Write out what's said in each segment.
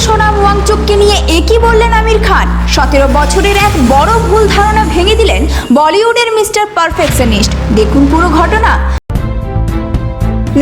সোনাম ওয়াংচুককে নিয়ে একই বললেন আমির খান। 17 বছরের এক বড় ভুল ধারণা ভেঙে দিলেন বলিউডের মিস্টার পারফেকশনিস্ট। দেখুন পুরো ঘটনা।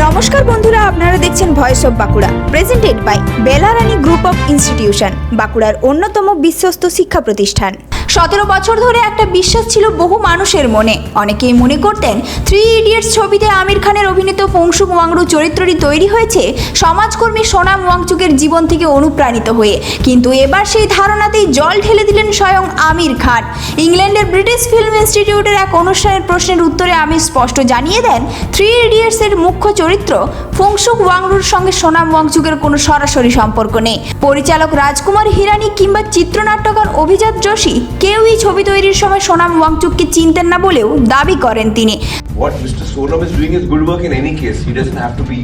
নমস্কার বন্ধুরা, আপনারা দেখছেন voice of Bankura, presented by Belarani group of institution, বাঁকুড়ার অন্যতম বিশ্বস্ত শিক্ষা প্রতিষ্ঠান। 17 বছর ধরে একটা বিশ্বাস ছিল বহু মানুষের মনে। অনেকেই মনে করতেন 3 ইডিয়টস ছবিতে আমির খানের অভিনীত ফংশুক ওয়াংরু চরিত্রটি তৈরি হয়েছে সমাজকর্মী সোনাম ওয়াংচুকের জীবন থেকে অনুপ্রাণিত হয়ে। কিন্তু এবার সেই ধারণাতেই জল ঢেলে দিলেন স্বয়ং আমির খান। ইংল্যান্ডের ব্রিটিশ ফিল্ম ইনস্টিটিউটের এক অনুষ্ঠানের প্রশ্নের উত্তরে আমির স্পষ্ট জানিয়ে দেন 3 ইডিয়টসের মুখ্য চরিত্র ফংশুক ওয়াংরুর সঙ্গে সোনাম ওয়াংচুকের কোনো সরাসরি সম্পর্ক নেই। পরিচালক রাজকুমার হিরানি কিংবা চিত্রনাট্যকার অভিজাত যোশী কেউই ছবি তৈরির সময় সোনাম ওয়াংচুককে চিনতেন না বলেও দাবি করেন তিনি। What Mr. Sonam is doing is good work in any case. He doesn't have to be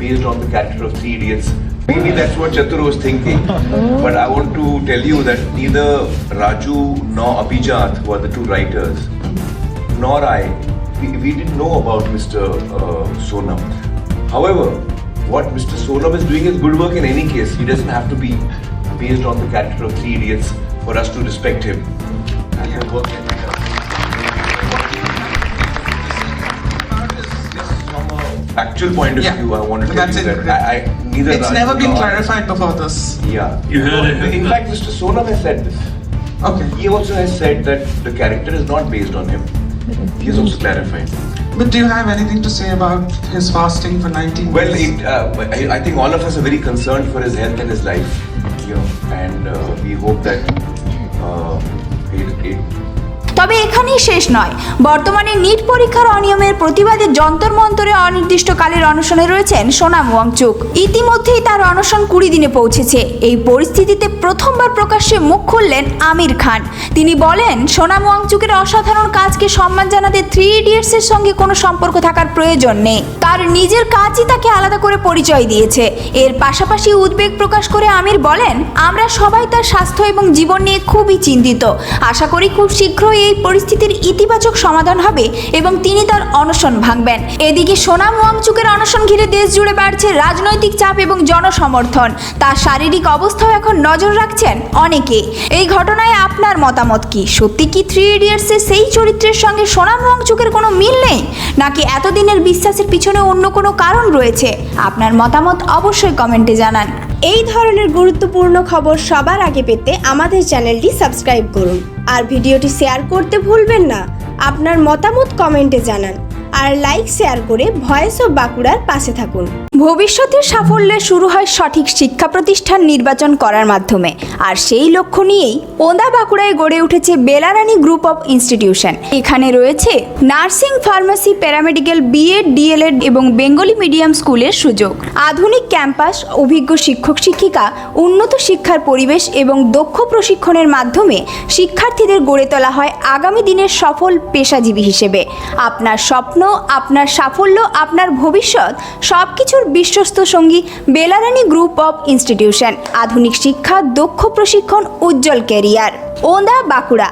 based on the character of 3 Idiots. Maybe that's what Chatur was thinking. But I want to tell you that neither Raju nor Abhijat, who are the two writers, nor I, we didn't know about Mr. Sonam. However, what Mr. Sonam is doing is good work in any case. He doesn't have to be based on the character of 3 Idiots for us to respect him. And the work that he does. From an actual point of view, I want to tell you that I neither It's Raju never been nor I- clarified before this. Yeah. You heard it. In fact, Mr. Sonam has said this. Okay. He also has said that the character is not based on him. He has also clarified. But do you have anything to say about his fasting for 19 Well, days? I think all of us are very concerned for his health and his life, you know, and we hope that it তবে এখানেই শেষ নয়। বর্তমানে NEET পরীক্ষার অনিয়মের প্রতিবাদে যন্তর মন্তরে অনির্দিষ্টকালের অনশনে রয়েছেন সোনাম ওয়াংচুক। ইতিমধ্যেই তার অনশন 20 দিনে পৌঁছেছে। এই পরিস্থিতিতে প্রথমবার প্রকাশ্যে মুখ খুললেন আমির খান। তিনি বলেন, সোনাম ওয়াংচুকের অসাধারণ কাজকে সম্মান জানাতে 3 ইডিয়টসের সঙ্গে কোনো সম্পর্ক থাকার প্রয়োজন নেই। তার নিজের কাজই তাকে আলাদা করে পরিচয় দিয়েছে। এর পাশাপাশি উদ্বেগ প্রকাশ করে আমির বলেন, আমরা সবাই তার স্বাস্থ্য এবং জীবন নিয়ে খুবই চিন্তিত। আশা করি খুব শীঘ্রই এই পরিস্থিতির ইতিবাচক সমাধান হবে এবং তিনি তার অনশন ভাঙবেন। এদিকে সোনাম ওয়াংচুকের অনশন ঘিরে দেশ জুড়ে বাড়ছে রাজনৈতিক চাপ এবং জনসমর্থন। তার শারীরিক অবস্থাও এখন নজর রাখছেন অনেকে। এই ঘটনায় আপনার মতামত কি? সত্যি কি 3 ইডিয়টসের সেই চরিত্রের সঙ্গে সোনাম ওয়াংচুকের কোনো মিল নেই, নাকি এতদিনের বিশ্বাসের পিছনে অন্য কোনো কারণ রয়েছে? আপনার মতামত অবশ্যই কমেন্টে জানান। এই ধরনের গুরুত্বপূর্ণ খবর সবার আগে পেতে আমাদের চ্যানেলটি সাবস্ক্রাইব করুন আর ভিডিওটি শেয়ার করতে ভুলবেন না। আপনার মতামত কমেন্টে জানান আর লাইক শেয়ার করে ভয়েস অফ বাঁকুড়ার পাশে থাকুন। ভবিষ্যতের সাফল্যে শুরু হয় সঠিক শিক্ষা প্রতিষ্ঠান নির্বাচন করার মাধ্যমে, আর সেই লক্ষ্য নিয়েই ওন্দা বাঁকুড়ায় গড়ে উঠেছে বেলারানী গ্রুপ অফ ইনস্টিটিউশন। এখানে রয়েছে nursing, pharmacy, paramedical, BEd, DElEd এবং বেঙ্গলি মিডিয়াম স্কুলের সুযোগ, আধুনিক ক্যাম্পাস, অভিজ্ঞ শিক্ষক শিক্ষিকা, উন্নত শিক্ষার পরিবেশ এবং দক্ষ প্রশিক্ষণের মাধ্যমে শিক্ষার্থীদের গড়ে তোলা হয় আগামী দিনের সফল পেশাজীবী হিসেবে। আপনার স্বপ্ন, আপনার সাফল্য, আপনার ভবিষ্যৎ সবকিছুর বিশ্বস্ত সঙ্গী বেলারানী গ্রুপ অফ ইনস্টিটিউশন। আধুনিক শিক্ষা, দক্ষ প্রশিক্ষণ, উজ্জ্বল ক্যারিয়ার। ওন্দা বাঁকুড়া।